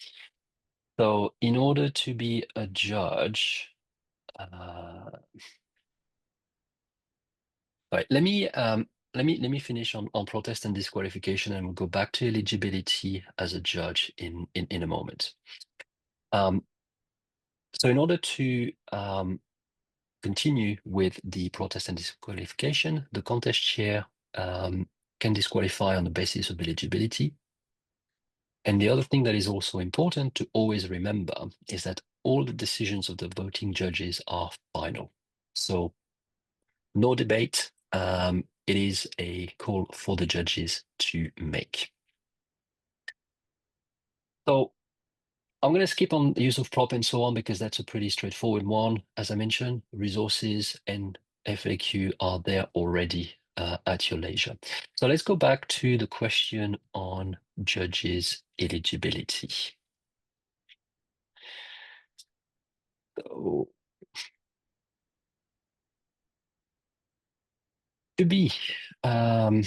So in order to be a judge, right, let me finish on protest and disqualification, and we'll go back to eligibility as a judge in a moment. So in order to continue with the protest and disqualification, the contest chair can disqualify on the basis of eligibility. And the other thing that is also important to always remember is that all the decisions of the voting judges are final. So no debate. It is a call for the judges to make. So I'm going to skip on the use of prop and so on, because that's a pretty straightforward one. As I mentioned, resources and FAQ are there already at your leisure. So let's go back to the question on judges' eligibility. So, to be a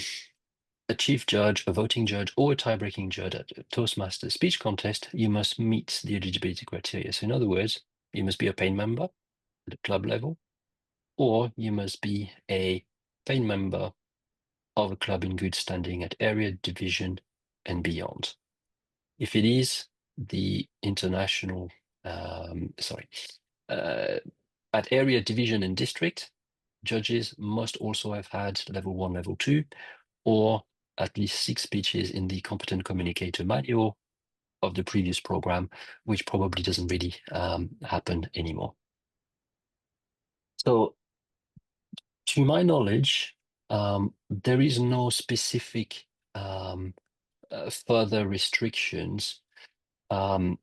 chief judge, a voting judge, or a tie-breaking judge at a Toastmasters speech contest, you must meet the eligibility criteria. So in other words, you must be a paid member at the club level, or you must be a paid member of a club in good standing at area, division, and beyond. If it is the international, at area, division, and district, judges must also have had level 1, level 2, or at least 6 speeches in the Competent Communicator manual of the previous program, which probably doesn't really happen anymore. So, to my knowledge, there is no specific further restrictions. Of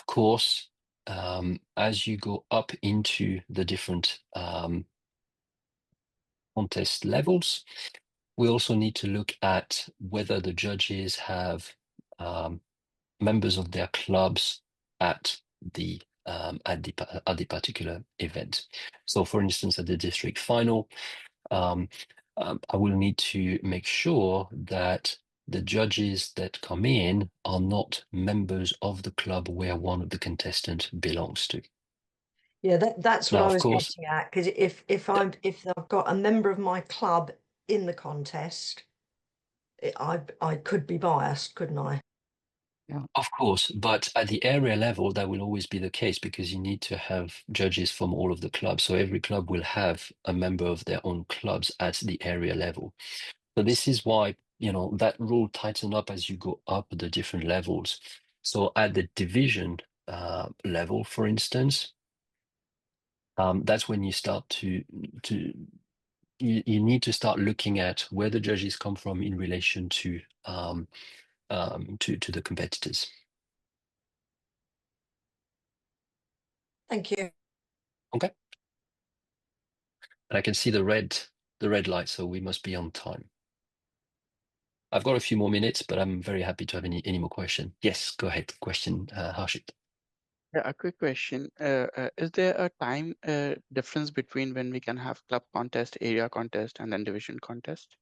course, as you go up into the different contest levels, we also need to look at whether the judges have members of their clubs at the particular event. So, for instance, at the district final, I will need to make sure that the judges that come in are not members of the club where one of the contestants belongs to. Yeah, that's what Now, I of was course, getting at. Because if I've got a member of my club in the contest, I could be biased, couldn't I? of course, but at the area level, that will always be the case because you need to have judges from all of the clubs. So every club will have a member of their own clubs at the area level. So this is why, that rule tighten up as you go up the different levels. So at the division level, for instance, that's when you start to you need to start looking at where the judges come from in relation to the competitors. Thank you. Okay. And I can see the red light, so we must be on time. I've got a few more minutes, but I'm very happy to have any more question. Yes, go ahead. Question, Harshit. Yeah, a quick question. Is there a time difference between when we can have club contest, area contest, and then division contest?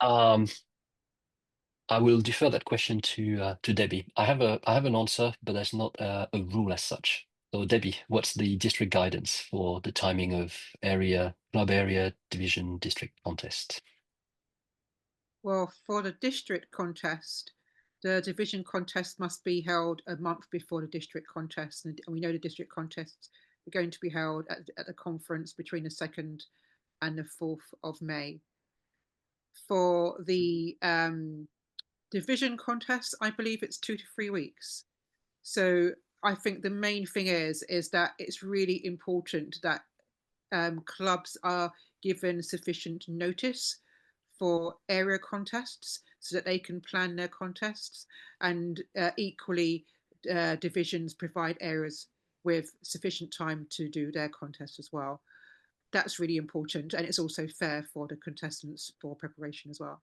I will defer that question to Debbie. I have an answer, but that's not a rule as such. So Debbie, what's the district guidance for the timing of club area, division, district contest? Well, for the district contest, the division contest must be held a month before the district contest. And we know the district contests are going to be held at the conference between the 2nd and the 4th of May. For the division contest, I believe it's 2 to 3 weeks. So I think the main thing is that it's really important that clubs are given sufficient notice for area contests so that they can plan their contests, and equally divisions provide areas with sufficient time to do their contests as well. That's really important, and it's also fair for the contestants for preparation as well.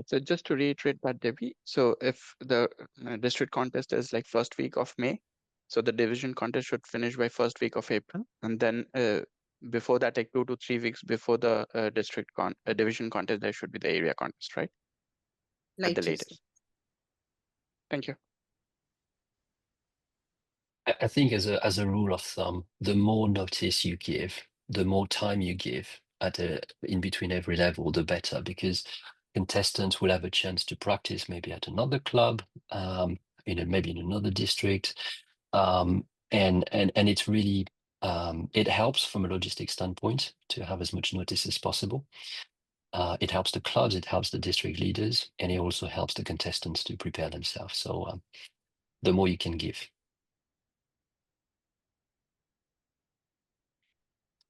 So just to reiterate that, Debbie, so if the district contest is like first week of May, so the division contest should finish by first week of April, and then before that, like 2 to 3 weeks before the division contest, there should be the area contest, right? At the latest. Thank you. I think as a rule of thumb, the more notice you give, the more time you give in between every level, the better, because contestants will have a chance to practice maybe at another club, maybe in another district, and it's really it helps from a logistics standpoint to have as much notice as possible. It helps the clubs, it helps the district leaders, and it also helps the contestants to prepare themselves. So the more you can give.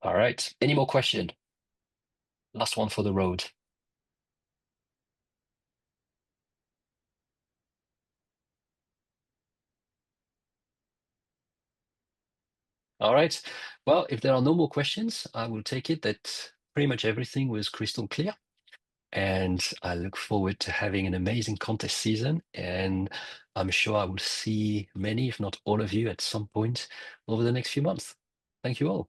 All right. Any more question? Last one for the road. All right. Well, if there are no more questions, I will take it that pretty much everything was crystal clear. And I look forward to having an amazing contest season. And I'm sure I will see many, if not all of you, at some point over the next few months. Thank you all.